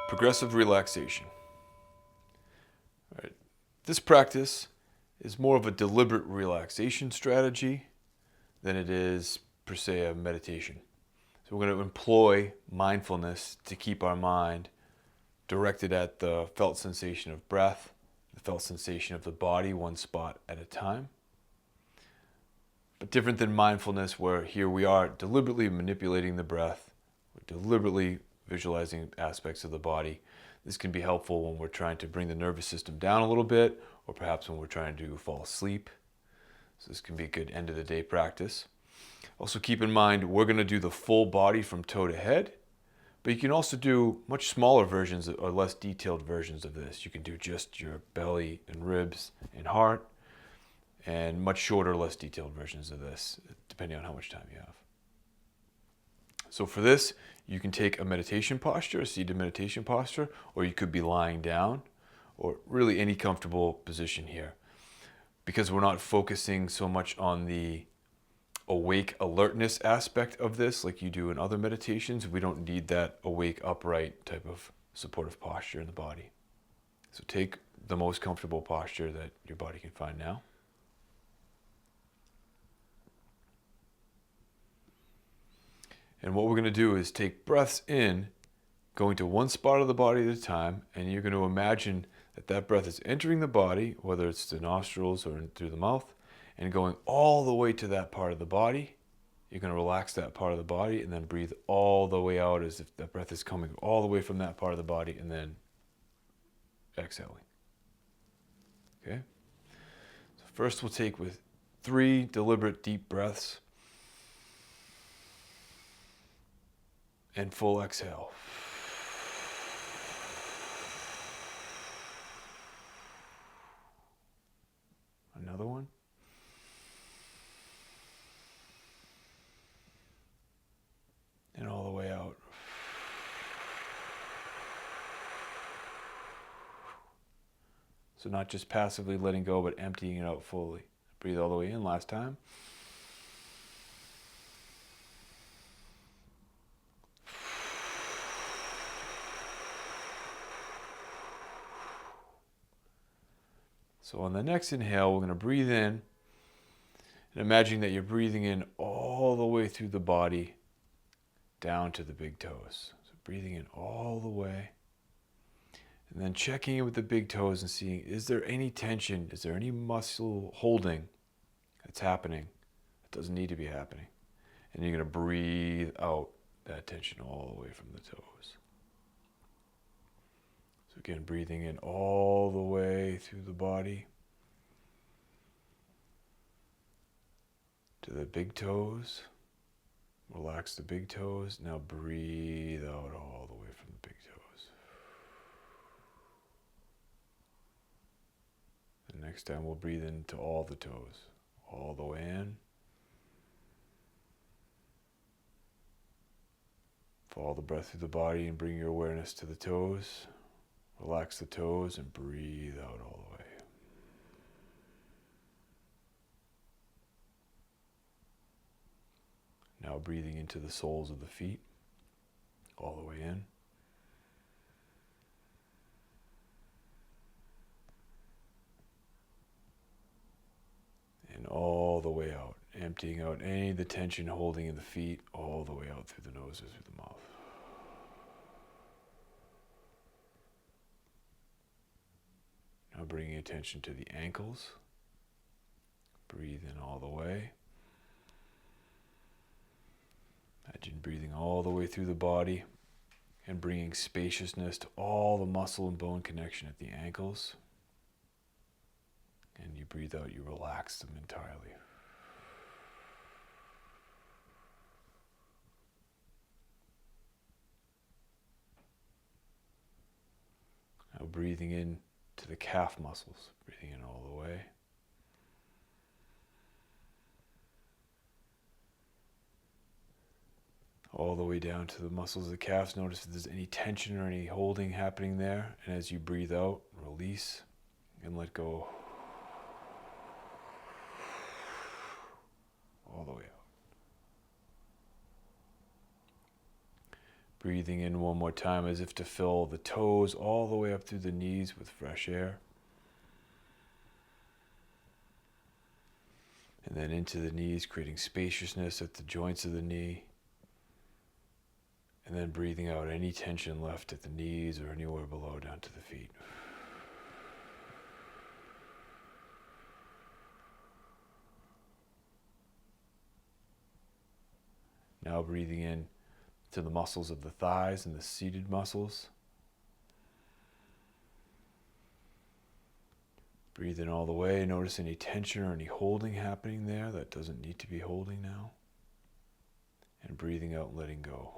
Progressive relaxation. All right. This practice is more of a deliberate relaxation strategy than it is per se a meditation. So we're going to employ mindfulness to keep our mind directed at the felt sensation of breath, the felt sensation of the body, one spot at a time. But different than mindfulness, where here we are deliberately manipulating the breath, we're deliberately visualizing aspects of the body. This can be helpful when we're trying to bring the nervous system down a little bit, or perhaps when we're trying to fall asleep. So this can be a good end of the day practice. Also keep in mind, we're going to do the full body from toe to head, but you can also do much smaller versions or less detailed versions of this. You can do just your belly and ribs and heart, and much shorter, less detailed versions of this, depending on how much time you have. So for this, you can take a meditation posture, a seated meditation posture, or you could be lying down, or really any comfortable position here. Because we're not focusing so much on the awake alertness aspect of this like you do in other meditations, we don't need that awake upright type of supportive posture in the body. So take the most comfortable posture that your body can find now. And what we're going to do is take breaths in, going to one spot of the body at a time, and you're going to imagine that that breath is entering the body, whether it's the nostrils or through the mouth, and going all the way to that part of the body. You're going to relax that part of the body and then breathe all the way out as if that breath is coming all the way from that part of the body, and then exhaling. Okay? So first we'll take with 3 deliberate deep breaths and full exhale. Another one. And all the way out. So not just passively letting go, but emptying it out fully. Breathe all the way in, last time. So on the next inhale, we're going to breathe in, and imagine that you're breathing in all the way through the body, down to the big toes. So breathing in all the way, and then checking in with the big toes and seeing, is there any tension? Is there any muscle holding that's happening that doesn't need to be happening? And you're going to breathe out that tension all the way from the toes. So again, breathing in all the way through the body to the big toes. Relax the big toes. Now breathe out all the way from the big toes. And next time we'll breathe into all the toes, all the way in. Follow the breath through the body and bring your awareness to the toes. Relax the toes and breathe out all the way. Now breathing into the soles of the feet, all the way in. And all the way out, emptying out any of the tension holding in the feet, all the way out through the nose or through the mouth. Now bringing attention to the ankles. Breathe in all the way. Imagine breathing all the way through the body and bringing spaciousness to all the muscle and bone connection at the ankles. And you breathe out, you relax them entirely. Now breathing in to the calf muscles, breathing in all the way. All the way down to the muscles of the calves. Notice if there's any tension or any holding happening there. And as you breathe out, release and let go. All the way out. Breathing in one more time as if to fill the toes all the way up through the knees with fresh air. And then into the knees, creating spaciousness at the joints of the knee. And then breathing out any tension left at the knees or anywhere below down to the feet. Now breathing in to the muscles of the thighs and the seated muscles. Breathe in all the way. Notice any tension or any holding happening there that doesn't need to be holding now. And breathing out and letting go.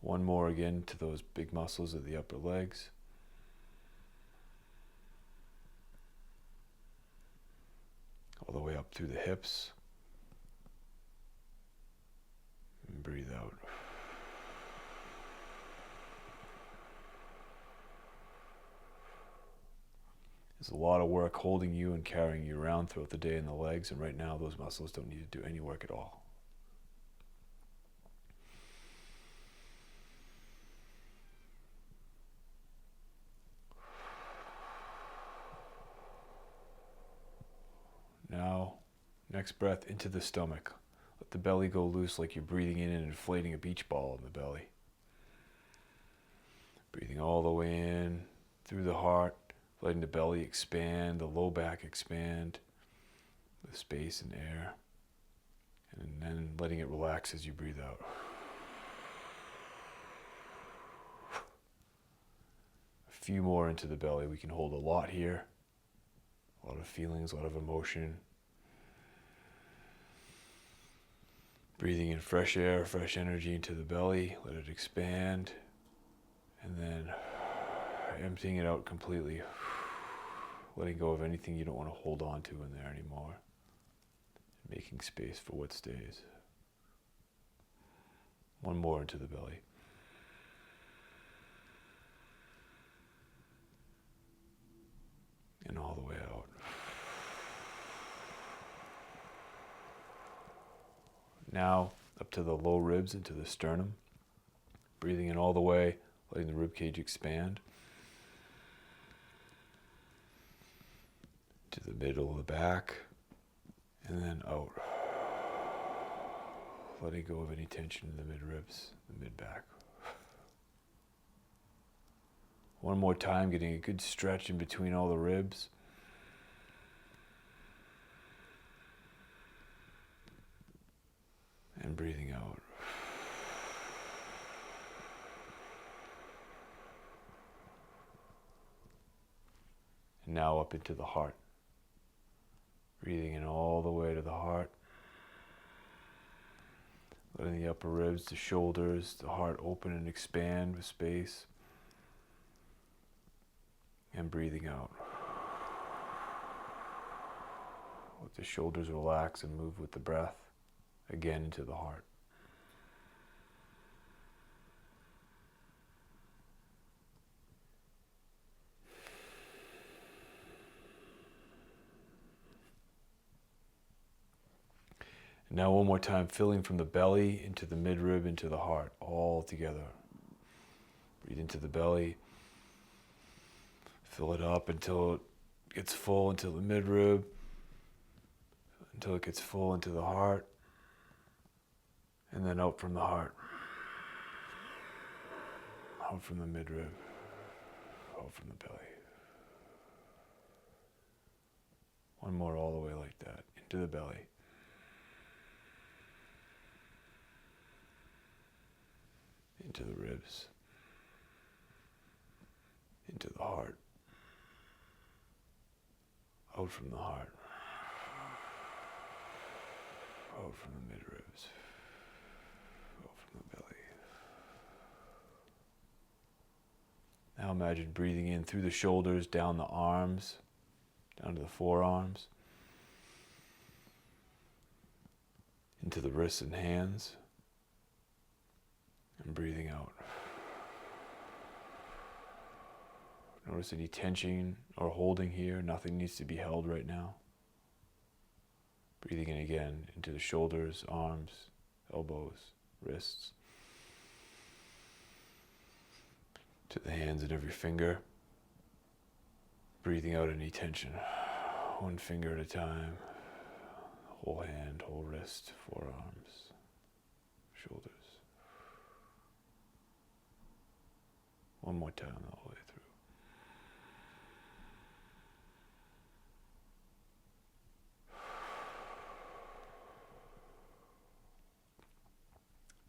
One more again to those big muscles of the upper legs. All the way up through the hips. And breathe out. There's a lot of work holding you and carrying you around throughout the day in the legs, and right now those muscles don't need to do any work at all. Now, next breath into the stomach. Let the belly go loose like you're breathing in and inflating a beach ball in the belly. Breathing all the way in through the heart, letting the belly expand, the low back expand with space and air. And then letting it relax as you breathe out. A few more into the belly. We can hold a lot here. A lot of feelings, a lot of emotion. Breathing in fresh air, fresh energy into the belly. Let it expand. And then emptying it out completely. Letting go of anything you don't want to hold on to in there anymore. Making space for what stays. One more into the belly. And all the way out. Now up to the low ribs, into the sternum. Breathing in all the way, letting the rib cage expand. To the middle of the back. And then out. Letting go of any tension in the mid ribs, the mid back. One more time, getting a good stretch in between all the ribs. And breathing out. And now up into the heart. Breathing in all the way to the heart. Letting the upper ribs, the shoulders, the heart open and expand with space. And breathing out. Let the shoulders relax and move with the breath. Again into the heart. And now one more time, filling from the belly into the midrib, into the heart, all together. Breathe into the belly. Fill it up until it gets full into the midrib, until it gets full into the heart, and then out from the heart, out from the midrib, out from the belly. One more all the way like that, into the belly. Into the ribs, into the heart, out from the heart, out from the midribs, out from the belly. Now imagine breathing in through the shoulders, down the arms, down to the forearms, into the wrists and hands, and breathing out. Notice any tension or holding here. Nothing needs to be held right now. Breathing in again into the shoulders, arms, elbows, wrists, to the hands and every finger. Breathing out any tension, one finger at a time, whole hand, whole wrist, forearms, shoulders. One more time all the way through.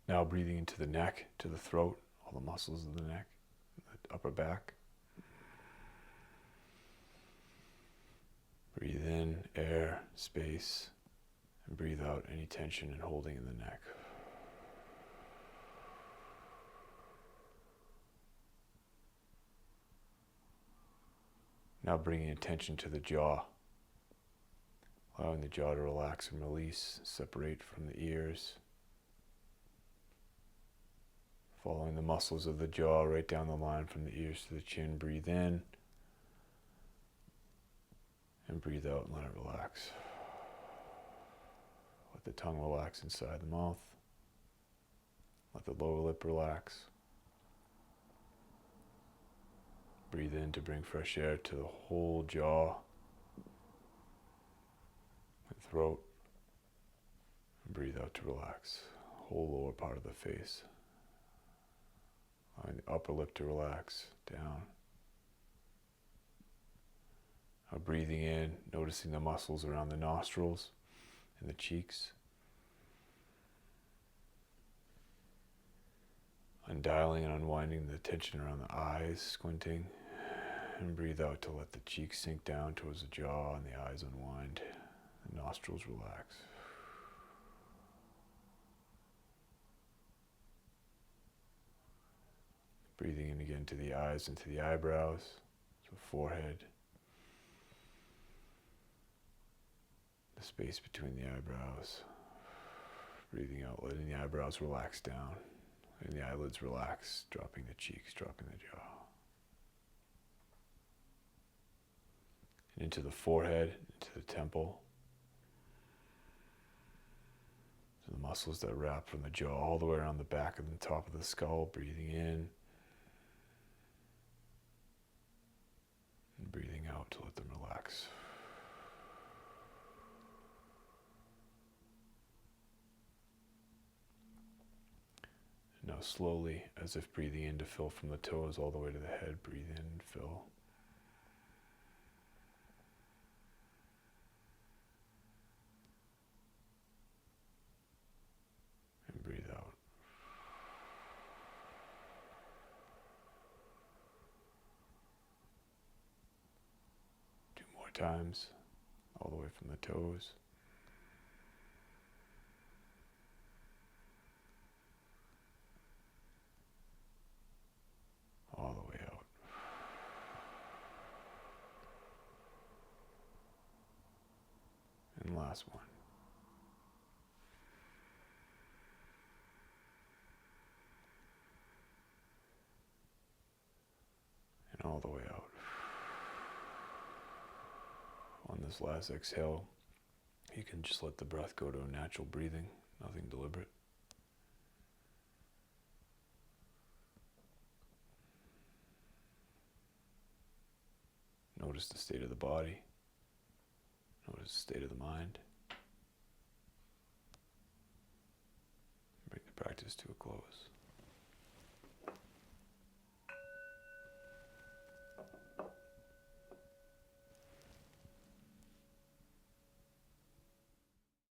Now breathing into the neck, to the throat, all the muscles of the neck, the upper back. Breathe in, air, space, and breathe out any tension and holding in the neck. Now bringing attention to the jaw, allowing the jaw to relax and release, separate from the ears. Following the muscles of the jaw right down the line from the ears to the chin. Breathe in and breathe out and let it relax. Let the tongue relax inside the mouth. Let the lower lip relax. Breathe in to bring fresh air to the whole jaw and throat. And breathe out to relax. Whole lower part of the face. Allowing the upper lip to relax down. Now breathing in, noticing the muscles around the nostrils and the cheeks. Undialing and unwinding the tension around the eyes, squinting. And breathe out to let the cheeks sink down towards the jaw and the eyes unwind. The nostrils relax. Breathing in again to the eyes and to the eyebrows, to the forehead. The space between the eyebrows. Breathing out, letting the eyebrows relax down. Letting the eyelids relax, dropping the cheeks, dropping the jaw. And into the forehead, into the temple. To the muscles that wrap from the jaw all the way around the back and the top of the skull. Breathing in. And breathing out to let them relax. And now slowly, as if breathing in to fill from the toes all the way to the head, breathe in and fill. And breathe out. Times, all the way from the toes. All the way out. And last one. And all the way out. On this last exhale, you can just let the breath go to a natural breathing, nothing deliberate. Notice the state of the body. Notice the state of the mind. Bring the practice to a close.